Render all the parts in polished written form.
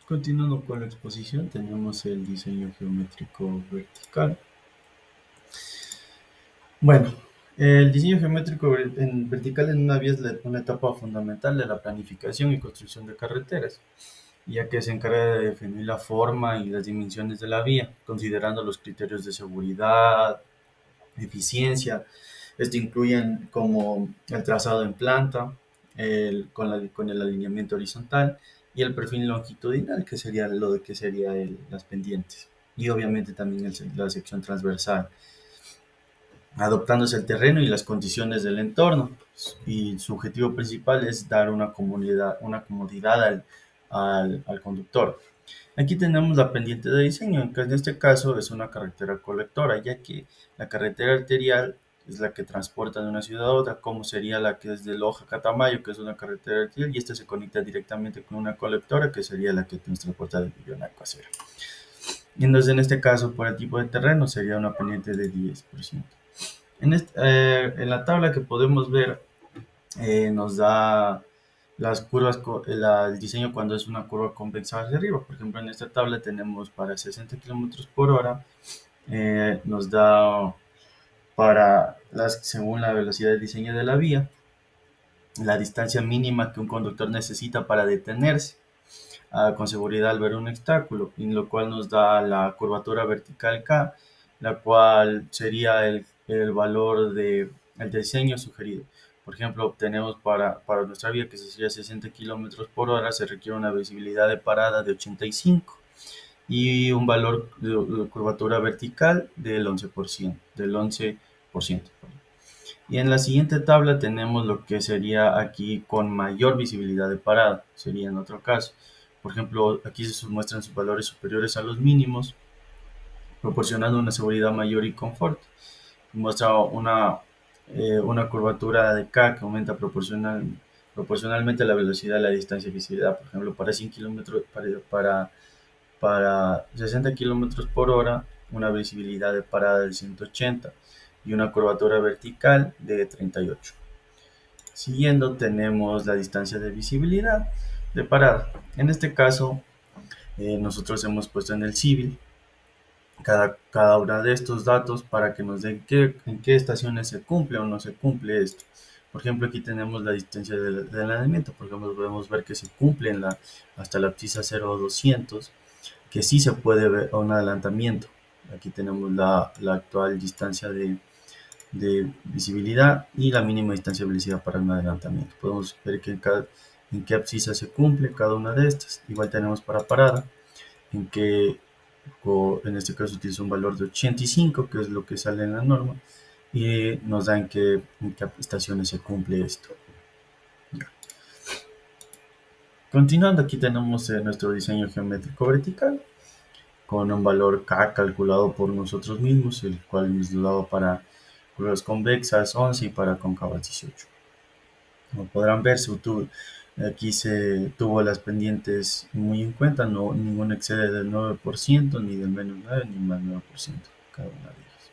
Continuando con la exposición, tenemos el diseño geométrico vertical. Bueno, el diseño geométrico vertical en una vía es una etapa fundamental de la planificación y construcción de carreteras, ya que se encarga de definir la forma y las dimensiones de la vía, considerando los criterios de seguridad, eficiencia. Esto incluyen como el trazado en planta, con el alineamiento horizontal y el perfil longitudinal, que sería lo de que sería las pendientes. Y obviamente también la sección transversal, adoptándose el terreno y las condiciones del entorno. Y su objetivo principal es dar una comodidad al conductor. Aquí tenemos la pendiente de diseño, que en este caso es una carretera colectora, ya que la carretera arterial es la que transporta de una ciudad a otra, como sería la que es de Loja a Catamayo, que es una carretera arterial, y esta se conecta directamente con una colectora, que sería la que nos transporta de Millón a Casera. Y entonces, en este caso, por el tipo de terreno, sería una pendiente de 10%. En la tabla que podemos ver, nos da las curvas, el diseño cuando es una curva convexa hacia arriba. Por ejemplo, en esta tabla tenemos para 60 kilómetros por hora, nos da según la velocidad de diseño de la vía, la distancia mínima que un conductor necesita para detenerse con seguridad al ver un obstáculo, y lo cual nos da la curvatura vertical K, la cual sería el valor del diseño sugerido. Por ejemplo, obtenemos para nuestra vía, que sería 60 kilómetros por hora, se requiere una visibilidad de parada de 85 y un valor de curvatura vertical del 11%, Y en la siguiente tabla tenemos lo que sería aquí con mayor visibilidad de parada, sería en otro caso. Por ejemplo, aquí se muestran sus valores superiores a los mínimos, proporcionando una seguridad mayor y confort. Muestra una curvatura de K que aumenta proporcionalmente a la velocidad de la distancia de visibilidad. Por ejemplo, para 100 kilómetros, para 60 kilómetros por hora, una visibilidad de parada de 180 y una curvatura vertical de 38. Siguiendo tenemos la distancia de visibilidad de parada. En este caso, nosotros hemos puesto en el civil cada uno de estos datos para que nos den en qué estaciones se cumple o no se cumple esto. Por ejemplo, aquí tenemos la distancia del alineamiento. Por ejemplo, podemos ver que se cumple hasta la abscisa 0200, que sí se puede ver un adelantamiento. Aquí tenemos la actual distancia de visibilidad y la mínima distancia de velocidad para un adelantamiento. Podemos ver en qué abscisa se cumple cada una de estas. Igual tenemos para parada, en que en este caso utiliza un valor de 85, que es lo que sale en la norma, y nos da en qué estaciones se cumple esto. Continuando, aquí tenemos nuestro diseño geométrico vertical, con un valor K calculado por nosotros mismos, el cual nos daba para curvas convexas 11 y para cóncavas 18. Como podrán ver, aquí se tuvo las pendientes muy en cuenta, no ninguna excede del 9%, ni del menos 9, ni más 9%, cada una de ellas.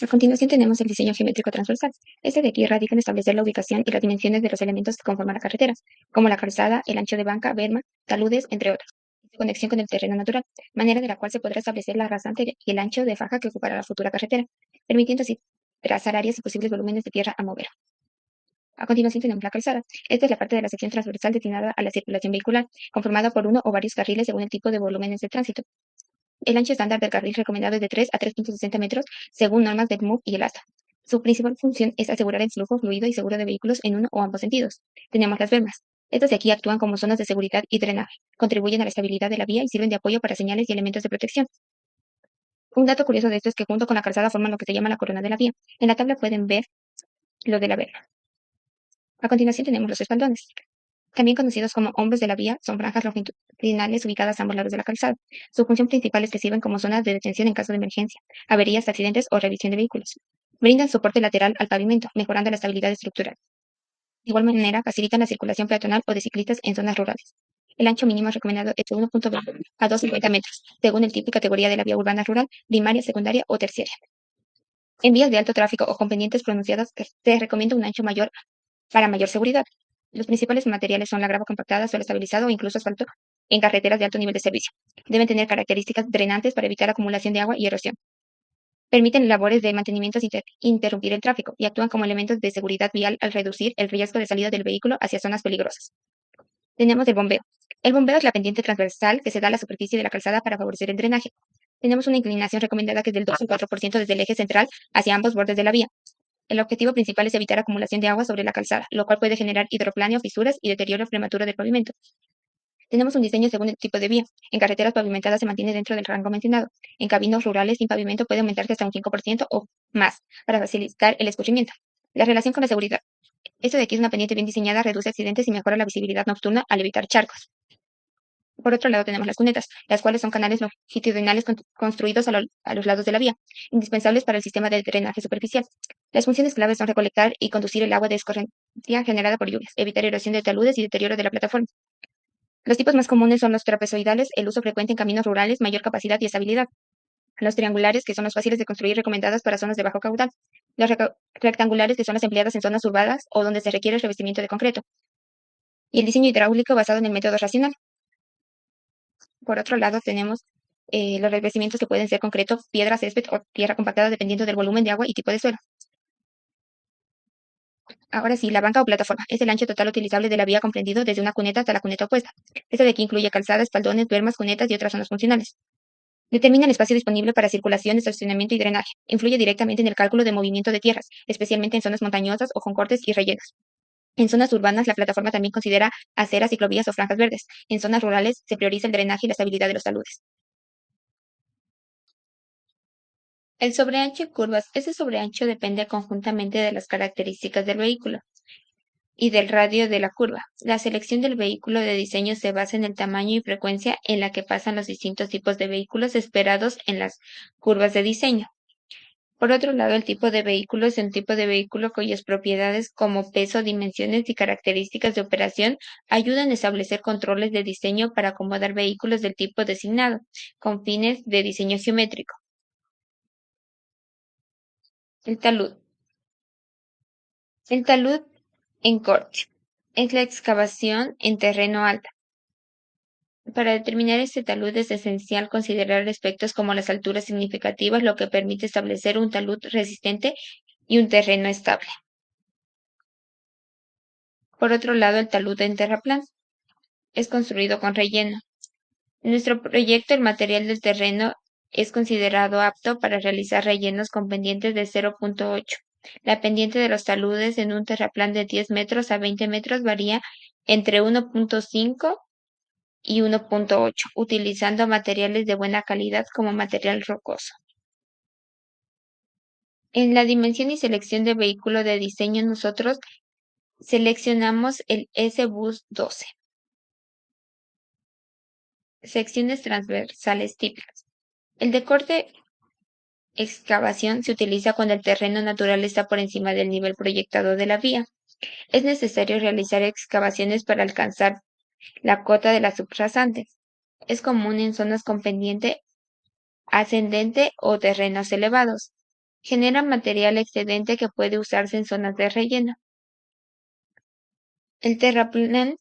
A continuación tenemos el diseño geométrico transversal. Este de aquí radica en establecer la ubicación y las dimensiones de los elementos que conforman la carretera, como la calzada, el ancho de banca, berma, taludes, entre otros, y su conexión con el terreno natural, manera de la cual se podrá establecer la rasante y el ancho de faja que ocupará la futura carretera, permitiendo así trazar áreas y posibles volúmenes de tierra a mover. A continuación tenemos la calzada. Esta es la parte de la sección transversal destinada a la circulación vehicular, conformada por uno o varios carriles según el tipo de volúmenes de tránsito. El ancho estándar del carril recomendado es de 3 a 3.60 metros según normas del MUV y el ASTA. Su principal función es asegurar el flujo fluido y seguro de vehículos en uno o ambos sentidos. Tenemos las bermas. Estas de aquí actúan como zonas de seguridad y drenaje, contribuyen a la estabilidad de la vía y sirven de apoyo para señales y elementos de protección. Un dato curioso de esto es que junto con la calzada forman lo que se llama la corona de la vía. En la tabla pueden ver lo de la berma. A continuación tenemos los espaldones. También conocidos como hombros de la vía, son franjas longitudinales ubicadas a ambos lados de la calzada. Su función principal es que sirven como zonas de detención en caso de emergencia, averías, accidentes o revisión de vehículos. Brindan soporte lateral al pavimento, mejorando la estabilidad estructural. De igual manera, facilitan la circulación peatonal o de ciclistas en zonas rurales. El ancho mínimo recomendado es de 1.20 a 2.50 metros, según el tipo y categoría de la vía urbana rural, primaria, secundaria o terciaria. En vías de alto tráfico o con pendientes pronunciadas, se recomienda un ancho mayor para mayor seguridad. Los principales materiales son la grava compactada, suelo estabilizado o incluso asfalto en carreteras de alto nivel de servicio. Deben tener características drenantes para evitar acumulación de agua y erosión. Permiten labores de mantenimiento sin interrumpir el tráfico y actúan como elementos de seguridad vial al reducir el riesgo de salida del vehículo hacia zonas peligrosas. Tenemos el bombeo. El bombeo es la pendiente transversal que se da a la superficie de la calzada para favorecer el drenaje. Tenemos una inclinación recomendada que es del 2 al 4% desde el eje central hacia ambos bordes de la vía. El objetivo principal es evitar acumulación de agua sobre la calzada, lo cual puede generar hidroplaneo, fisuras y deterioro prematuro del pavimento. Tenemos un diseño según el tipo de vía. En carreteras pavimentadas se mantiene dentro del rango mencionado. En caminos rurales sin pavimento puede aumentarse hasta un 5% o más para facilitar el escurrimiento. La relación con la seguridad. Esto de aquí es una pendiente bien diseñada, reduce accidentes y mejora la visibilidad nocturna al evitar charcos. Por otro lado tenemos las cunetas, las cuales son canales longitudinales construidos a los lados de la vía, indispensables para el sistema de drenaje superficial. Las funciones claves son recolectar y conducir el agua de escorrencia generada por lluvias, evitar erosión de taludes y deterioro de la plataforma. Los tipos más comunes son los trapezoidales, el uso frecuente en caminos rurales, mayor capacidad y estabilidad. Los triangulares, que son los fáciles de construir, recomendadas para zonas de bajo caudal. Los rectangulares, que son las empleadas en zonas urbanas o donde se requiere el revestimiento de concreto. Y el diseño hidráulico basado en el método racional. Por otro lado, tenemos los revestimientos que pueden ser concreto, piedra, césped o tierra compactada dependiendo del volumen de agua y tipo de suelo. Ahora sí, la banca o plataforma es el ancho total utilizable de la vía comprendido desde una cuneta hasta la cuneta opuesta. Esta de aquí incluye calzadas, espaldones, bermas, cunetas y otras zonas funcionales. Determina el espacio disponible para circulación, estacionamiento y drenaje. Influye directamente en el cálculo de movimiento de tierras, especialmente en zonas montañosas o con cortes y rellenos. En zonas urbanas, la plataforma también considera aceras, ciclovías o franjas verdes. En zonas rurales, se prioriza el drenaje y la estabilidad de los taludes. El sobreancho y curvas. Ese sobreancho depende conjuntamente de las características del vehículo y del radio de la curva. La selección del vehículo de diseño se basa en el tamaño y frecuencia en la que pasan los distintos tipos de vehículos esperados en las curvas de diseño. Por otro lado, el tipo de vehículo es un tipo de vehículo cuyas propiedades como peso, dimensiones y características de operación ayudan a establecer controles de diseño para acomodar vehículos del tipo designado, con fines de diseño geométrico. El talud. El talud en corte es la excavación en terreno alta. Para determinar este talud es esencial considerar aspectos como las alturas significativas, lo que permite establecer un talud resistente y un terreno estable. Por otro lado, el talud en terraplén es construido con relleno. En nuestro proyecto, el material del terreno es considerado apto para realizar rellenos con pendientes de 0.8. La pendiente de los taludes en un terraplén de 10 metros a 20 metros varía entre 1.5 y 1.8, utilizando materiales de buena calidad como material rocoso. En la dimensión y selección de vehículo de diseño, nosotros seleccionamos el S-Bus 12. Secciones transversales típicas. El de corte excavación se utiliza cuando el terreno natural está por encima del nivel proyectado de la vía. Es necesario realizar excavaciones para alcanzar la cota de la subrasante. Es común en zonas con pendiente ascendente o terrenos elevados. Genera material excedente que puede usarse en zonas de relleno. El terraplén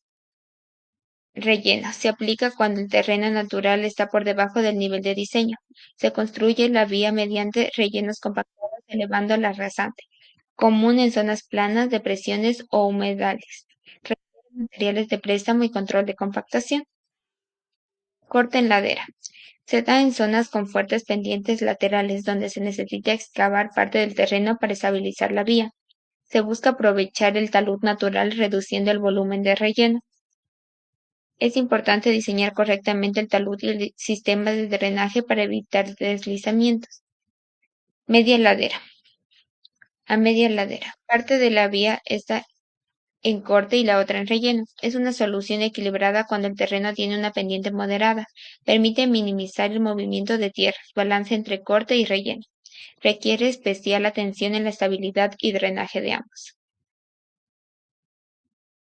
relleno se aplica cuando el terreno natural está por debajo del nivel de diseño. Se construye la vía mediante rellenos compactados elevando la rasante, común en zonas planas, depresiones o humedales. Requiere materiales de préstamo y control de compactación. Corte en ladera. Se da en zonas con fuertes pendientes laterales donde se necesita excavar parte del terreno para estabilizar la vía. Se busca aprovechar el talud natural reduciendo el volumen de relleno. Es importante diseñar correctamente el talud y el sistema de drenaje para evitar deslizamientos. Media ladera. A media ladera. Parte de la vía está en corte y la otra en relleno. Es una solución equilibrada cuando el terreno tiene una pendiente moderada. Permite minimizar el movimiento de tierras, balance entre corte y relleno. Requiere especial atención en la estabilidad y drenaje de ambos.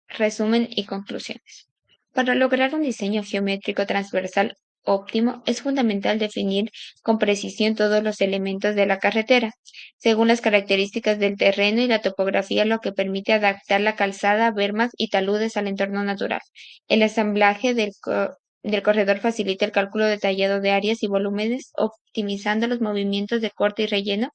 Resumen y conclusiones. Para lograr un diseño geométrico transversal óptimo, es fundamental definir con precisión todos los elementos de la carretera, según las características del terreno y la topografía, lo que permite adaptar la calzada, bermas y taludes al entorno natural. El ensamblaje del corredor facilita el cálculo detallado de áreas y volúmenes, optimizando los movimientos de corte y relleno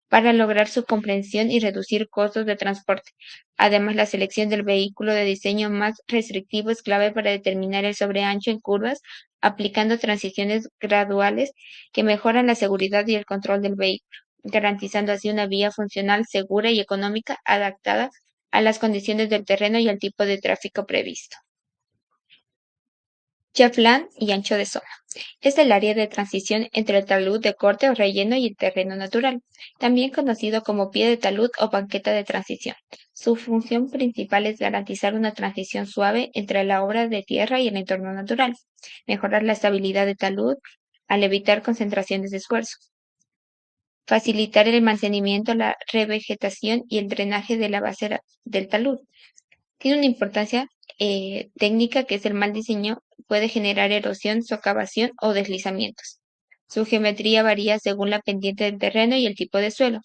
para lograr su comprensión y reducir costos de transporte. Además, la selección del vehículo de diseño más restrictivo es clave para determinar el sobreancho en curvas, aplicando transiciones graduales que mejoran la seguridad y el control del vehículo, garantizando así una vía funcional, segura y económica, adaptada a las condiciones del terreno y al tipo de tráfico previsto. Chaflán y ancho de zona. Es el área de transición entre el talud de corte o relleno y el terreno natural, también conocido como pie de talud o banqueta de transición. Su función principal es garantizar una transición suave entre la obra de tierra y el entorno natural, mejorar la estabilidad de talud al evitar concentraciones de esfuerzo, facilitar el mantenimiento, la revegetación y el drenaje de la base del talud. Tiene una importancia técnica que es el mal diseño puede generar erosión, socavación o deslizamientos. Su geometría varía según la pendiente del terreno y el tipo de suelo.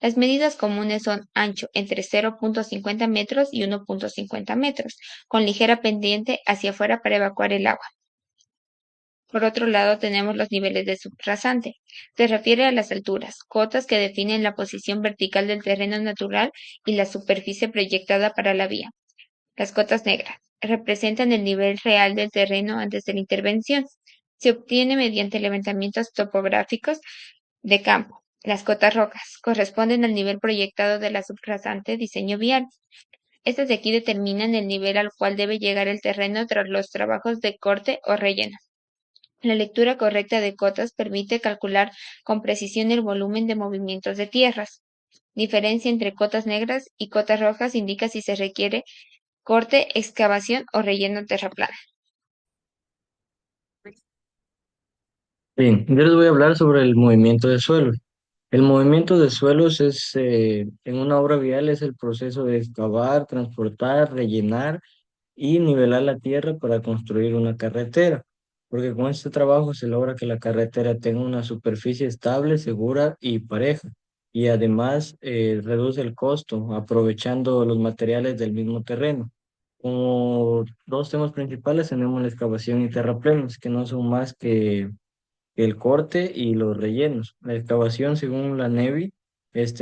Las medidas comunes son ancho entre 0.50 metros y 1.50 metros, con ligera pendiente hacia afuera para evacuar el agua. Por otro lado, tenemos los niveles de subrasante. Se refiere a las alturas, cotas que definen la posición vertical del terreno natural y la superficie proyectada para la vía. Las cotas negras representan el nivel real del terreno antes de la intervención. Se obtiene mediante levantamientos topográficos de campo. Las cotas rojas corresponden al nivel proyectado de la subrasante diseño vial. Estas de aquí determinan el nivel al cual debe llegar el terreno tras los trabajos de corte o relleno. La lectura correcta de cotas permite calcular con precisión el volumen de movimientos de tierras. Diferencia entre cotas negras y cotas rojas indica si se requiere corte, excavación o relleno terraplano. Bien, yo les voy a hablar sobre el movimiento de suelos. El movimiento de suelos en una obra vial es el proceso de excavar, transportar, rellenar y nivelar la tierra para construir una carretera, porque con este trabajo se logra que la carretera tenga una superficie estable, segura y pareja, y además reduce el costo aprovechando los materiales del mismo terreno. Como dos temas principales tenemos la excavación y terraplenos, que no son más que el corte y los rellenos. La excavación, según la NEVI,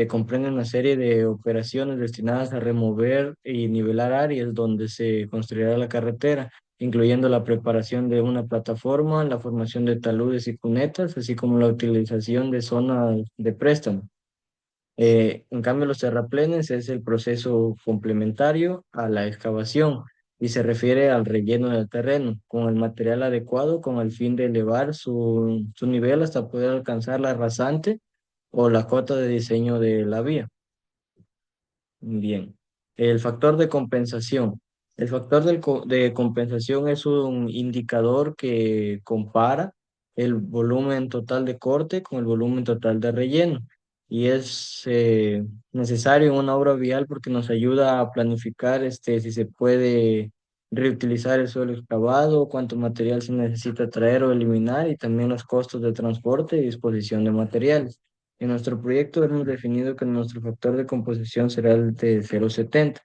comprende una serie de operaciones destinadas a remover y nivelar áreas donde se construirá la carretera, incluyendo la preparación de una plataforma, la formación de taludes y cunetas, así como la utilización de zonas de préstamo. En cambio, los terraplenes es el proceso complementario a la excavación y se refiere al relleno del terreno con el material adecuado con el fin de elevar su nivel hasta poder alcanzar la rasante o la cota de diseño de la vía. Bien. El factor de compensación. El factor de compensación es un indicador que compara el volumen total de corte con el volumen total de relleno. Y es necesario en una obra vial porque nos ayuda a planificar si se puede reutilizar el suelo excavado, cuánto material se necesita traer o eliminar y también los costos de transporte y disposición de materiales. En nuestro proyecto hemos definido que nuestro factor de composición será el de 0,70.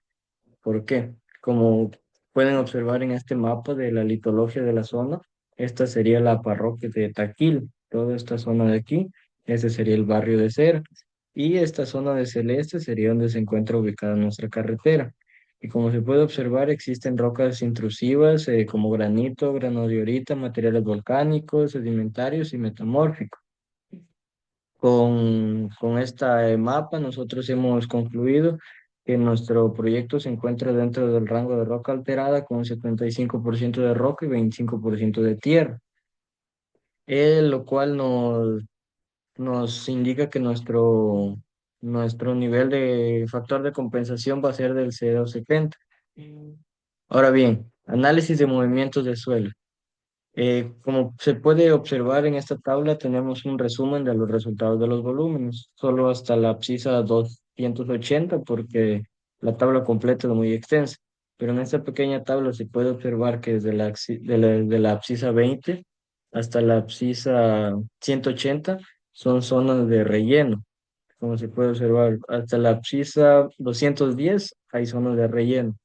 ¿Por qué? Como pueden observar en este mapa de la litología de la zona, esta sería la parroquia de Taquil, toda esta zona de aquí, ese sería el barrio de Cera, y esta zona de Celeste sería donde se encuentra ubicada nuestra carretera. Y como se puede observar, existen rocas intrusivas como granito, granodiorita, materiales volcánicos, sedimentarios y metamórficos. Con esta mapa nosotros hemos concluido que nuestro proyecto se encuentra dentro del rango de roca alterada con un 75% de roca y 25% de tierra, lo cual nos indica que nuestro nivel de factor de compensación va a ser del 0,70. Ahora bien, análisis de movimientos de suelo. Como se puede observar en esta tabla, tenemos un resumen de los resultados de los volúmenes, solo hasta la abscisa 280, porque la tabla completa es muy extensa. Pero en esta pequeña tabla se puede observar que desde de la abscisa 20 hasta la abscisa 180 son zonas de relleno, como se puede observar. Hasta la abscisa 210 hay zonas de relleno.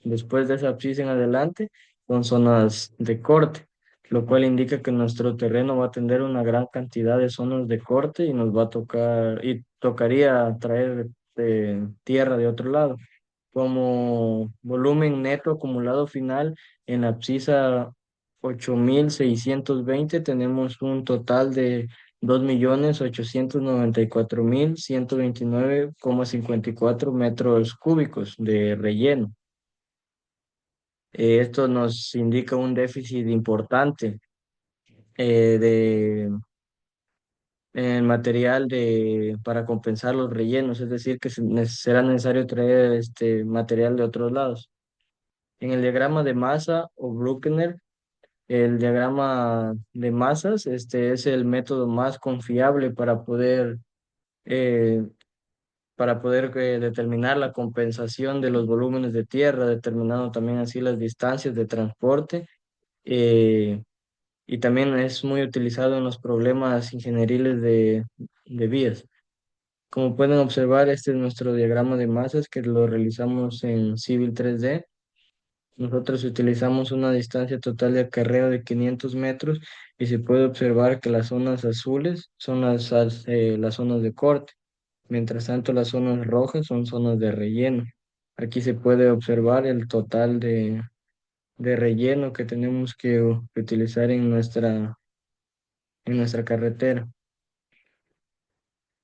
Después de esa abscisa en adelante son zonas de corte, lo cual indica que nuestro terreno va a tener una gran cantidad de zonas de corte y nos va a tocar, y tocaría traer tierra de otro lado. Como volumen neto acumulado final en la abscisa 8620 tenemos un total de 2.894.129,54 metros cúbicos de relleno. Esto nos indica un déficit importante de en material para compensar los rellenos, es decir, que será necesario traer este material de otros lados. En el diagrama de masa o Bruckner, el diagrama de masas, este es el método más confiable eh, para poder determinar la compensación de los volúmenes de tierra, determinando también así las distancias de transporte. eh, y también es muy utilizado en los problemas ingenieriles de vías. Como pueden observar, este es nuestro diagrama de masas que lo realizamos en Civil 3D. Nosotros utilizamos una distancia total de acarreo de 500 metros y se puede observar que las zonas azules son las zonas de corte, mientras tanto las zonas rojas son zonas de relleno. Aquí se puede observar el total de relleno que tenemos que utilizar en nuestra carretera.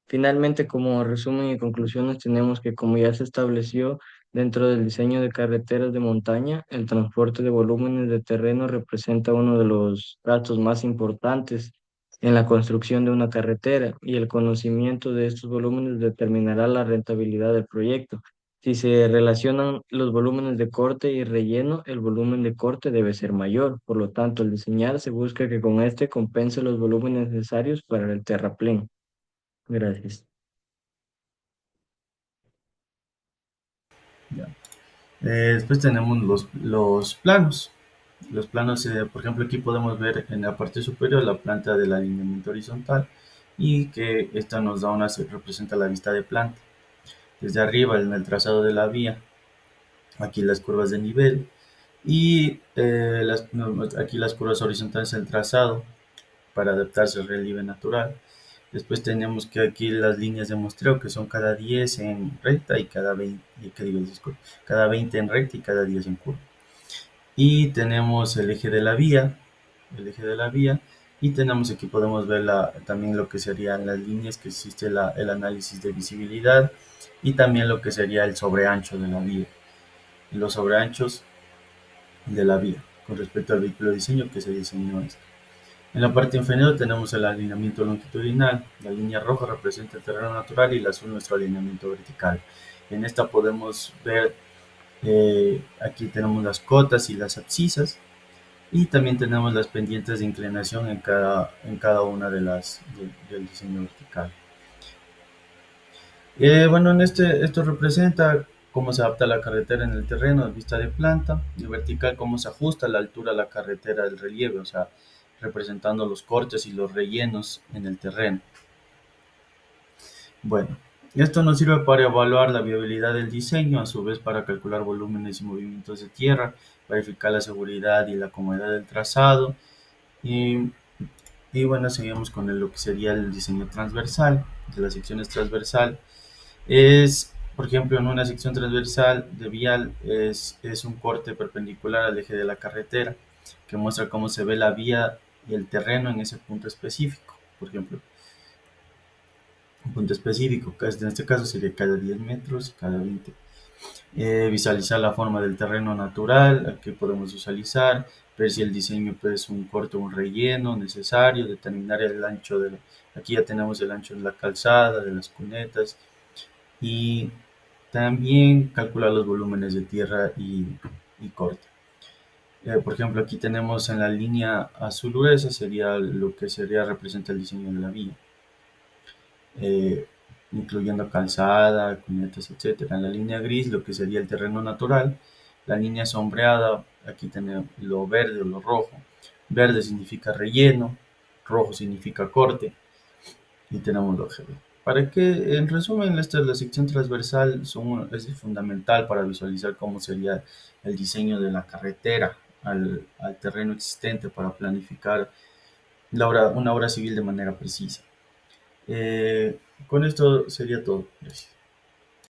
Finalmente, como resumen y conclusiones, tenemos que, como ya se estableció dentro del diseño de carreteras de montaña, el transporte de volúmenes de terreno representa uno de los gastos más importantes en la construcción de una carretera y el conocimiento de estos volúmenes determinará la rentabilidad del proyecto. Si se relacionan los volúmenes de corte y relleno, el volumen de corte debe ser mayor. Por lo tanto, al diseñar se busca que con este compense los volúmenes necesarios para el terraplén. Gracias. Ya. Después tenemos los planos. Los planos, por ejemplo, aquí podemos ver en la parte superior la planta del alineamiento horizontal y que esta nos da representa la vista de planta. Desde arriba en el trazado de la vía, aquí las curvas de nivel y no, aquí las curvas horizontales del trazado para adaptarse al relieve natural. Después tenemos que aquí las líneas de muestreo que son cada 10 en recta y cada 20, cada 20 en recta y cada 10 en curva. Y tenemos el eje de la vía, y tenemos aquí podemos ver también lo que serían las líneas que existe el análisis de visibilidad y también lo que sería el sobreancho de la vía y los sobreanchos de la vía con respecto al vehículo de diseño que se diseñó esto. En la parte inferior tenemos el alineamiento longitudinal. La línea roja representa el terreno natural y la azul nuestro alineamiento vertical. En esta podemos ver, aquí tenemos las cotas y las abscisas y también tenemos las pendientes de inclinación en cada una del diseño vertical. Bueno, esto representa cómo se adapta la carretera en el terreno de vista de planta, y vertical cómo se ajusta la altura a la carretera del relieve, o sea, representando los cortes y los rellenos en el terreno. Bueno, esto nos sirve para evaluar la viabilidad del diseño, a su vez para calcular volúmenes y movimientos de tierra, verificar la seguridad y la comodidad del trazado, y, y bueno, seguimos con lo que sería el diseño transversal, de las secciones transversal. Por ejemplo, en una sección transversal de vial es un corte perpendicular al eje de la carretera que muestra cómo se ve la vía y el terreno en ese punto específico. Por ejemplo, un punto específico, que en este caso sería cada 10 metros y cada 20. Visualizar la forma del terreno natural, aquí podemos visualizar, ver si el diseño es un corte o un relleno necesario, determinar el ancho aquí ya tenemos el ancho de la calzada, de las cunetas, y también calcular los volúmenes de tierra y corte. Por ejemplo, aquí tenemos en la línea azul gruesa, sería lo que sería representa el diseño de la vía, eh, incluyendo calzada, cunetas, etcétera. En la línea gris, lo que sería el terreno natural. La línea sombreada, aquí tenemos lo verde o lo rojo, verde significa relleno, rojo significa corte y tenemos los GB. Para que, en resumen, esta es la sección transversal, es fundamental para visualizar cómo sería el diseño de la carretera al terreno existente para planificar una obra civil de manera precisa. Con esto sería todo. Gracias.